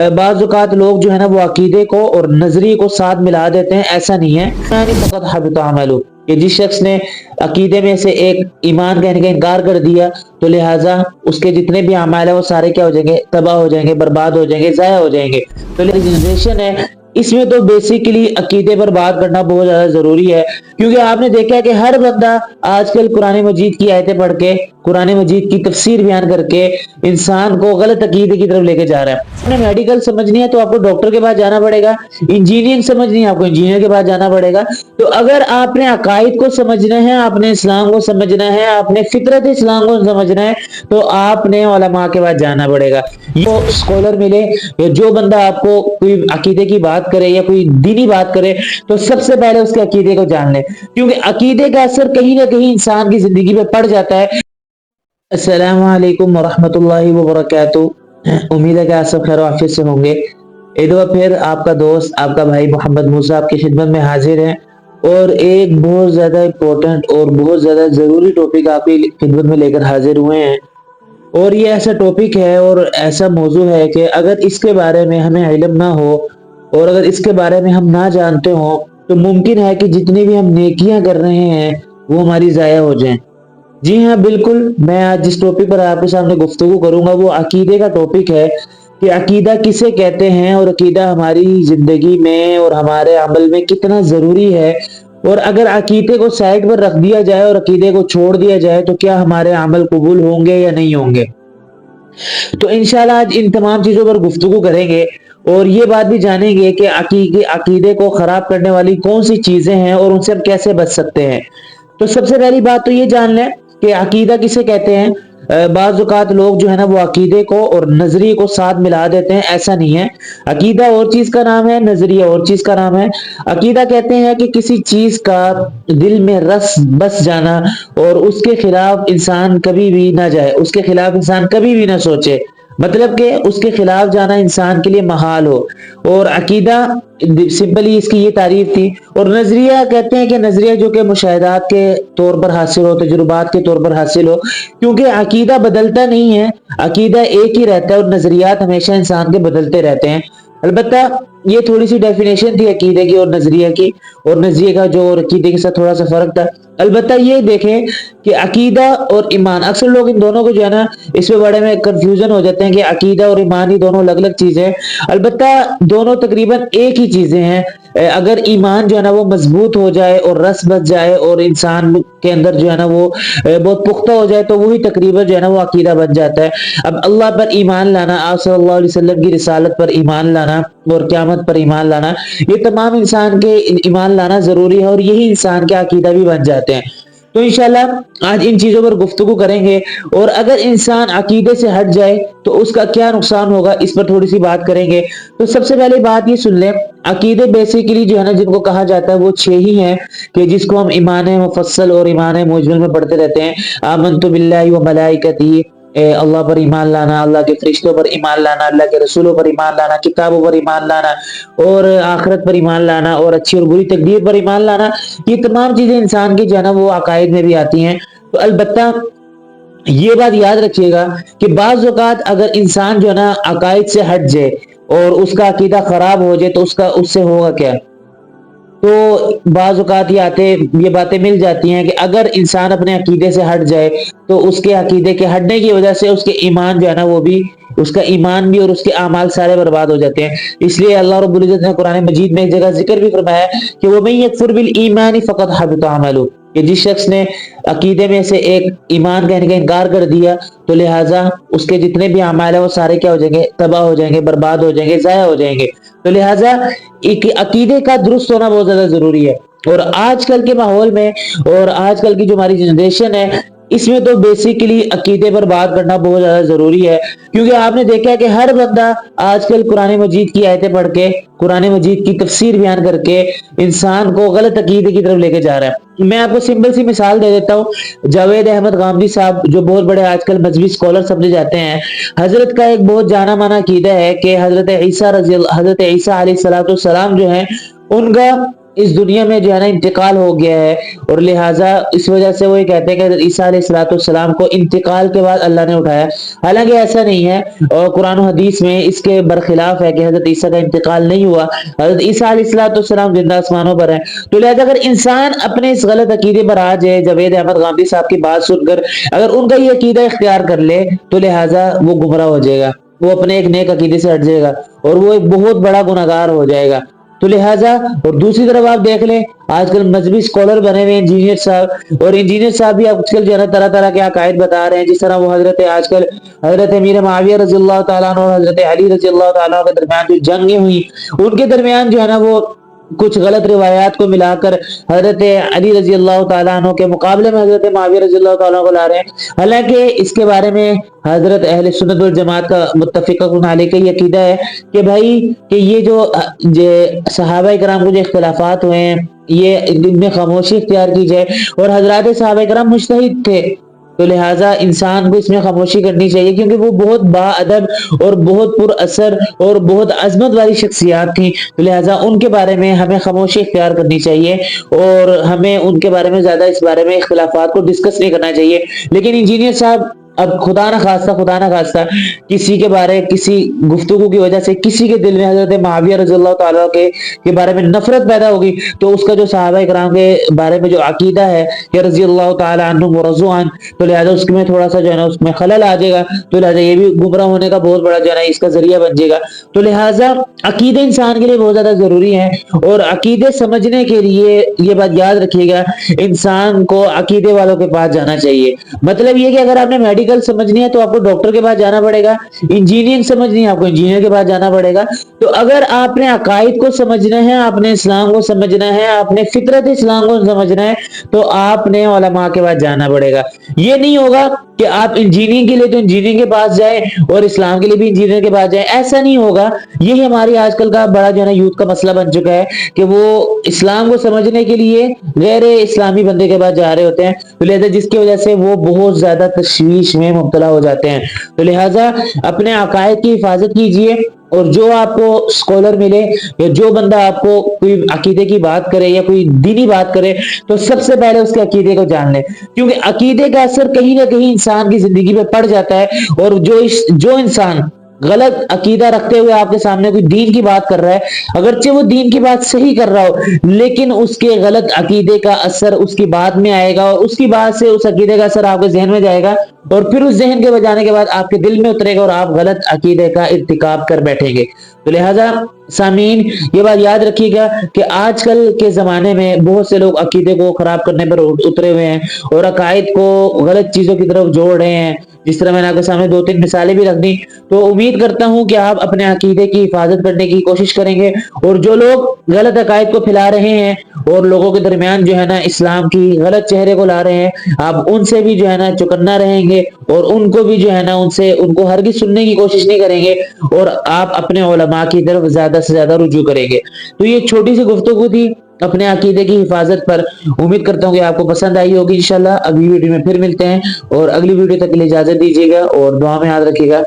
بعض اوقات لوگ جو ہے نا وہ عقیدے کو اور نظریے کو ساتھ ملا دیتے ہیں، ایسا نہیں ہے۔ یعنی فقط حبط عملہ، کہ جس شخص نے عقیدے میں سے ایک ایمان کہنے کا انکار کر دیا تو لہٰذا اس کے جتنے بھی اعمال ہیں وہ سارے کیا ہو جائیں گے؟ تباہ ہو جائیں گے، برباد ہو جائیں گے، ضائع ہو جائیں گے۔ تو جنریشن ہے، اس میں تو بیسیکلی عقیدے پر بات کرنا بہت زیادہ ضروری ہے، کیونکہ آپ نے دیکھا ہے کہ ہر بندہ آج کل قرآن مجید کی آیتیں پڑھ کے، قرآن مجید کی تفسیر بیان کر کے انسان کو غلط عقیدے کی طرف لے کے جا رہا ہے۔ آپ نے میڈیکل سمجھنی ہے تو آپ کو ڈاکٹر کے پاس جانا پڑے گا، انجینئرنگ سمجھنی ہے آپ کو انجینئر کے پاس جانا پڑے گا۔ تو اگر آپ نے عقائد کو سمجھنا ہے، آپ نے اسلام کو سمجھنا ہے، آپ نے فطرت اسلام کو سمجھنا ہے، تو آپ نے علماء کے پاس جانا پڑے گا۔ یہ اسکالر ملے یا جو بندہ آپ کو کوئی عقیدے کی بات کرے یا کوئی دینی بات کرے تو سب سے پہلے اس کے عقیدے کو جان لیں، کیونکہ عقیدے کا اثر کہیں نہ کہیں انسان کی زندگی پہ پڑ جاتا ہے۔ السلام علیکم ورحمۃ اللہ وبرکاتہ۔ امید ہے کہ آپ سب خیر و عافیت سے ہوں گے۔ ایک دفعہ پھر آپ کا دوست، آپ کا بھائی محمد موسیٰ آپ کی خدمت میں حاضر ہے، اور ایک بہت زیادہ امپورٹنٹ اور بہت زیادہ ضروری ٹاپک آپ کی خدمت میں لے کر حاضر ہوئے ہیں۔ اور یہ ایسا ٹاپک ہے اور ایسا موضوع ہے کہ اگر اس کے بارے میں ہمیں علم نہ ہو اور اگر اس کے بارے میں ہم نہ جانتے ہوں تو ممکن ہے کہ جتنی بھی ہم نیکیاں کر رہے ہیں وہ ہماری ضائع ہو جائیں۔ جی ہاں بالکل، میں آج جس ٹاپک پر آپ کے سامنے گفتگو کروں گا وہ عقیدے کا ٹاپک ہے، کہ عقیدہ کسے کہتے ہیں اور عقیدہ ہماری زندگی میں اور ہمارے عمل میں کتنا ضروری ہے، اور اگر عقیدے کو سائڈ پر رکھ دیا جائے اور عقیدے کو چھوڑ دیا جائے تو کیا ہمارے عمل قبول ہوں گے یا نہیں ہوں گے۔ تو انشاءاللہ آج ان تمام چیزوں پر گفتگو کریں گے اور یہ بات بھی جانیں گے کہ عقیدے کو خراب کرنے والی کون سی چیزیں ہیں اور ان سے ہم کیسے بچ سکتے ہیں۔ تو سب سے پہلی بات تو یہ جان لیں کہ عقیدہ کسے کہتے ہیں۔ بعض اوقات لوگ جو ہے نا وہ عقیدے کو اور نظریے کو ساتھ ملا دیتے ہیں، ایسا نہیں ہے۔ عقیدہ اور چیز کا نام ہے، نظریہ اور چیز کا نام ہے۔ عقیدہ کہتے ہیں کہ کسی چیز کا دل میں رس بس جانا اور اس کے خلاف انسان کبھی بھی نہ جائے، اس کے خلاف انسان کبھی بھی نہ سوچے، مطلب کہ اس کے خلاف جانا انسان کے لیے محال ہو۔ اور عقیدہ سمپلی اس کی یہ تعریف تھی۔ اور نظریہ کہتے ہیں کہ نظریہ جو کہ مشاہدات کے طور پر حاصل ہو، تجربات کے طور پر حاصل ہو، کیونکہ عقیدہ بدلتا نہیں ہے، عقیدہ ایک ہی رہتا ہے اور نظریات ہمیشہ انسان کے بدلتے رہتے ہیں۔ البتہ یہ تھوڑی سی ڈیفینیشن تھی عقیدے کی اور نظریہ کی، اور نظریے کا جو اور عقیدے کے ساتھ تھوڑا سا فرق تھا۔ البتہ یہ دیکھیں کہ عقیدہ اور ایمان، اکثر لوگ ان دونوں کو جو ہے نا اس میں بڑے میں کنفیوژن ہو جاتے ہیں کہ عقیدہ اور ایمان ہی دونوں الگ الگ چیزیں ہیں۔ البتہ دونوں تقریباً ایک ہی چیزیں ہیں۔ اگر ایمان جو ہے نا وہ مضبوط ہو جائے اور رس بچ جائے اور انسان کے اندر جو ہے نا وہ بہت پختہ ہو جائے تو وہی تقریباً جو ہے نا وہ عقیدہ بن جاتا ہے۔ اب اللہ پر ایمان لانا، آپ صلی اللہ علیہ وسلم کی رسالت پر ایمان لانا اور قیامت پر ایمان لانا، یہ تمام انسان کے ایمان لانا ضروری ہے، اور یہی انسان کے عقیدہ بھی بن جاتے ہیں۔ تو انشاءاللہ آج ان چیزوں پر گفتگو کریں گے، اور اگر انسان عقیدے سے ہٹ جائے تو اس کا کیا نقصان ہوگا اس پر تھوڑی سی بات کریں گے۔ تو سب سے پہلے بات یہ سن لیں، عقیدے بیسیکلی جو ہے نا جن کو کہا جاتا ہے وہ 6 ہی ہیں، کہ جس کو ہم ایمان مفصل اور ایمان مجمل میں پڑھتے رہتے ہیں۔ آمنت باللہ و ملائکتہ، اللہ پر ایمان لانا، اللہ کے فرشتوں پر ایمان لانا، اللہ کے رسولوں پر ایمان لانا، کتابوں پر ایمان لانا، اور آخرت پر ایمان لانا، اور اچھی اور بری تقدیر پر ایمان لانا، یہ تمام چیزیں انسان کی جو ہے نا وہ عقائد میں بھی آتی ہیں۔ تو البتہ یہ بات یاد رکھیے گا کہ بعض اوقات اگر انسان جو ہے نا عقائد سے ہٹ جائے اور اس کا عقیدہ خراب ہو جائے تو اس سے ہوگا کیا۔ تو بعض اوقات یہ باتیں مل جاتی ہیں کہ اگر انسان اپنے عقیدے سے ہٹ جائے تو اس کے عقیدے کے ہٹنے کی وجہ سے اس کے ایمان جو ہے نا وہ بھی، اس کا ایمان بھی اور اس کے اعمال سارے برباد ہو جاتے ہیں۔ اس لیے اللہ رب العزت نے قرآن مجید میں ایک جگہ ذکر بھی فرمایا کہ وَمَن يَكْفُرْ بِالْإِيمَانِ فَقَدْ حَبِطَ عَمَلُهُ، کہ جس شخص نے عقیدے میں سے ایک ایمان کہنے کا انکار کر دیا تو لہٰذا اس کے جتنے بھی اعمال ہیں وہ سارے کیا ہو جائیں گے؟ تباہ ہو جائیں گے، برباد ہو جائیں گے، ضائع ہو جائیں گے۔ تو لہٰذا ایک عقیدے کا درست ہونا بہت زیادہ ضروری ہے۔ اور آج کل کے ماحول میں اور آج کل کی جو ہماری جنریشن ہے اس میں تو بیسیکلی عقیدے پر بات کرنا بہت زیادہ ضروری ہے، کیونکہ آپ نے دیکھا ہے کہ ہر بندہ آج کل قرآن مجید کی آیتیں پڑھ کے، قرآن مجید کی تفسیر بیان کر کے انسان کو غلط عقیدے کی طرف لے کے جا رہا ہے۔ میں آپ کو سمپل سی مثال دے دیتا ہوں۔ جاوید احمد غامدی صاحب جو بہت بڑے آج کل مذہبی اسکالر سمجھے جاتے ہیں، حضرت کا ایک بہت جانا مانا عقیدہ ہے کہ حضرت عیسیٰ علیہ السلام جو ہیں ان کا اس دنیا میں جو ہے نا انتقال ہو گیا ہے، اور لہٰذا اس وجہ سے وہ یہ کہتے ہیں کہ حضرت عیسیٰ علیہ السلام کو انتقال کے بعد اللہ نے اٹھایا، حالانکہ ایسا نہیں ہے، اور قرآن و حدیث میں اس کے برخلاف ہے کہ حضرت عیسیٰ کا انتقال نہیں ہوا، حضرت عیسیٰ علیہ السلام زندہ آسمانوں پر ہیں۔ تو لہٰذا اگر انسان اپنے اس غلط عقیدے پر آ جائے، جاوید احمد غامدی صاحب کی بات سن کر اگر ان کا یہ عقیدہ اختیار کر لے تو لہٰذا وہ گمراہ ہو جائے گا، وہ اپنے ایک نیک عقیدے سے ہٹ جائے گا اور وہ ایک بہت بڑا گناہگار ہو جائے گا۔ تو لہٰذا اور دوسری طرف آپ دیکھ لیں، آج کل مذہبی اسکالر بنے ہوئے انجینئر صاحب، اور انجینئر صاحب بھی آج کل جو ہے نا طرح طرح کے عقائد بتا رہے ہیں، جس طرح وہ آج کل حضرت امیر معاویہ رضی اللہ تعالیٰ عنہ اور حضرت علی رضی اللہ تعالیٰ عنہ کے درمیان جو جنگیں ہوئی، ان کے درمیان جو ہے نا وہ کچھ غلط روایات کو ملا کر حضرت علی رضی اللہ تعالیٰ عنہ کے مقابلے میں حضرت معاویہ رضی اللہ تعالیٰ عنہ کو لا رہے ہیں، حالانکہ اس کے بارے میں حضرت اہل سنت والجماعت کا متفقہ علیہ کا یہ عقیدہ ہے کہ بھائی کہ یہ جو صحابہ کرام کو جو اختلافات ہوئے ہیں یہ ان میں خاموشی اختیار کی جائے، اور حضرات صحابہ کرام مجتہد تھے، تو لہٰذا انسان کو اس میں خاموشی کرنی چاہیے، کیونکہ وہ بہت با ادب اور بہت پر اثر اور بہت عظمت والی شخصیات تھیں، تو لہٰذا ان کے بارے میں ہمیں خاموشی اختیار کرنی چاہیے، اور ہمیں ان کے بارے میں زیادہ اس بارے میں اختلافات کو ڈسکس نہیں کرنا چاہیے۔ لیکن انجینئر صاحب اب خدا نہ خواستہ کسی کے گفتگو کی وجہ سے کسی کے دل میں حضرت معاویہ رضی اللہ تعالیٰ کے بارے میں نفرت پیدا ہوگی، تو اس کا جو صحابہ کرام کے بارے میں جو عقیدہ ہے کہ رضی اللہ تعالیٰ عنہم ورضوا عنہ، تو لہٰذا اس میں تھوڑا سا جو ہے نا اس میں خلل آ جائے گا، تو لہٰذا یہ بھی گمراہ ہونے کا بہت بڑا جو ہے نا اس کا ذریعہ بن جائے گا۔ تو لہٰذا عقیدے انسان کے لیے بہت زیادہ ضروری ہیں، اور عقیدے سمجھنے کے لیے یہ بات یاد رکھیے گا، انسان کو عقیدے والوں کے پاس جانا چاہیے۔ مطلب یہ کہ اگر آپ نے میڈیکل سمجھنی ہے تو آپ کو ڈاکٹر کے پاس جانا پڑے گا، انجینئرنگ سمجھنی ہے آپ کو انجینئر کے پاس جانا پڑے گا۔ تو اگر آپ نے عقائد کو سمجھنا ہے، آپ نے اسلام کو سمجھنا ہے، آپ نے فطرت اسلام کو سمجھنا ہے، تو آپ نے علماء کے پاس جانا پڑے گا۔ یہ نہیں ہوگا کہ آپ انجینئرنگ کے لیے تو انجینئرنگ کے پاس جائیں اور اسلام کے لیے بھی انجینئر کے پاس جائیں، ایسا نہیں ہوگا۔ یہی ہماری آج کل کا بڑا جو ہے نا یوتھ کا مسئلہ بن چکا ہے کہ وہ اسلام کو سمجھنے کے لیے غیر اسلامی بندے کے پاس جا رہے ہوتے ہیں، تو لہذا جس کی وجہ سے وہ بہت زیادہ تشویش میں مبتلا ہو جاتے ہیں۔ تو لہذا اپنے عقائد کی حفاظت کیجئے، اور جو آپ کو اسکالر ملے یا جو بندہ آپ کو کوئی عقیدے کی بات کرے یا کوئی دینی بات کرے تو سب سے پہلے اس کے عقیدے کو جان لیں، کیونکہ عقیدے کا اثر کہیں نہ کہیں انسان کی زندگی پہ پڑ جاتا ہے، اور جو انسان غلط عقیدہ رکھتے ہوئے آپ کے سامنے کوئی دین کی بات کر رہا ہے، اگرچہ وہ دین کی بات صحیح کر رہا ہو، لیکن اس کے غلط عقیدے کا اثر اس کی بات میں آئے گا، اور اس کی بات سے اس عقیدے کا اثر آپ کے ذہن میں جائے گا، اور پھر اس ذہن کے بجانے کے بعد آپ کے دل میں اترے گا اور آپ غلط عقیدے کا ارتکاب کر بیٹھیں گے۔ تو لہٰذا سامعین یہ بات یاد رکھیے گا کہ آج کل کے زمانے میں بہت سے لوگ عقیدے کو خراب کرنے پر اترے ہوئے ہیں، اور عقائد کو غلط چیزوں کی طرف جوڑ رہے ہیں، جس طرح میں نے آپ کے سامنے 2-3 مثالیں بھی رکھ دی۔ تو امید کرتا ہوں کہ آپ اپنے عقیدے کی حفاظت کرنے کی کوشش کریں گے، اور جو لوگ غلط عقائد کو پھیلا رہے ہیں اور لوگوں کے درمیان جو ہے نا اسلام کی غلط چہرے کو لا رہے ہیں، آپ ان سے بھی جو ہے نا چوکنا رہیں گے، اور ان کو بھی جو ہے نا ان کو ہرگز سننے کی کوشش نہیں کریں گے، اور آپ اپنے علماء کی طرف زیادہ سے زیادہ رجوع کریں گے۔ تو یہ چھوٹی سی گفتگو تھی اپنے عقیدے کی حفاظت پر، امید کرتا ہوں کہ آپ کو پسند آئی ہوگی۔ انشاءاللہ اگلی ویڈیو میں پھر ملتے ہیں، اور اگلی ویڈیو تک کے لیے اجازت دیجیے گا اور دعا میں یاد رکھیے گا۔